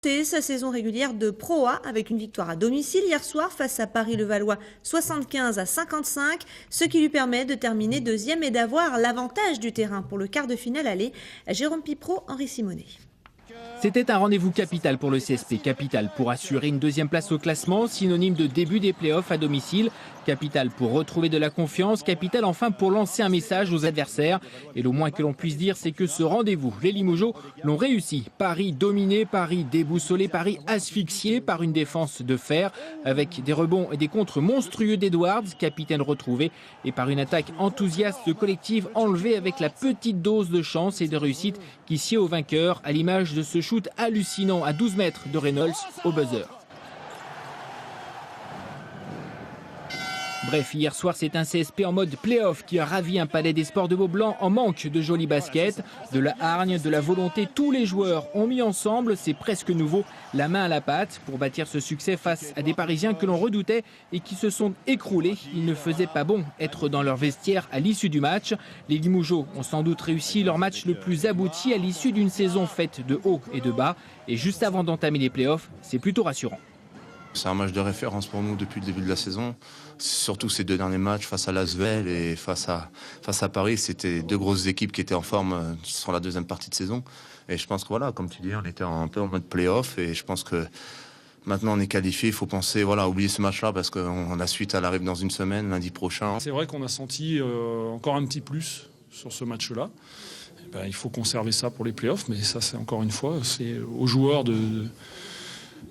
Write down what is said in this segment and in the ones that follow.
Sa saison régulière de Pro A avec une victoire à domicile hier soir face à Paris-Levallois 75-55, ce qui lui permet de terminer deuxième et d'avoir l'avantage du terrain pour le quart de finale aller. Jérôme Pipro, Henri Simonet. C'était un rendez-vous capital pour le CSP, capital pour assurer une deuxième place au classement, synonyme de début des playoffs à domicile, capital pour retrouver de la confiance, capital enfin pour lancer un message aux adversaires. Et le moins que l'on puisse dire, c'est que ce rendez-vous, les Limougeaux l'ont réussi. Paris dominé, Paris déboussolé, Paris asphyxié par une défense de fer, avec des rebonds et des contres monstrueux d'Edwards, capitaine retrouvé, et par une attaque enthousiaste collective enlevée avec la petite dose de chance et de réussite qui sied au vainqueur, à l'image de ce shoot hallucinant à 12 mètres de Reynolds au buzzer. Bref, hier soir, c'est un CSP en mode play-off qui a ravi un palais des sports de Beaublanc en manque de jolis baskets, de la hargne, de la volonté. Tous les joueurs ont mis ensemble, c'est presque nouveau, la main à la pâte pour bâtir ce succès face à des Parisiens que l'on redoutait et qui se sont écroulés. Il ne faisait pas bon être dans leur vestiaire à l'issue du match. Les Limougeaux ont sans doute réussi leur match le plus abouti à l'issue d'une saison faite de hauts et de bas. Et juste avant d'entamer les play-offs, c'est plutôt rassurant. C'est un match de référence pour nous depuis le début de la saison. Surtout ces deux derniers matchs face à l'Asvel et face à Paris, c'était deux grosses équipes qui étaient en forme sur la deuxième partie de saison. Et je pense que voilà, comme tu dis, on était un peu en mode play-off et je pense que maintenant on est qualifié. Il faut penser, oublier ce match-là parce que la suite elle arrive dans une semaine, lundi prochain. C'est vrai qu'on a senti encore un petit plus sur ce match-là. Il faut conserver ça pour les play-offs, mais ça c'est encore une fois, c'est aux joueurs de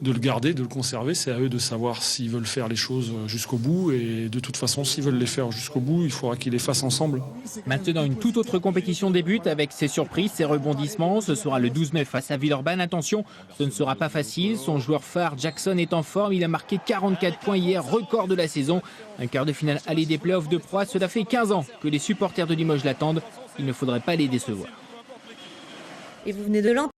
le garder, de le conserver. C'est à eux de savoir s'ils veulent faire les choses jusqu'au bout. Et de toute façon, s'ils veulent les faire jusqu'au bout, il faudra qu'ils les fassent ensemble. Maintenant, une toute autre compétition débute avec ses surprises, ses rebondissements. Ce sera le 12 mai face à Villeurbanne. Attention, ce ne sera pas facile. Son joueur phare, Jackson, est en forme. Il a marqué 44 points hier, record de la saison. Un quart de finale aller des playoffs de Pro A. Cela fait 15 ans que les supporters de Limoges l'attendent. Il ne faudrait pas les décevoir. Et vous venez de l'entendre.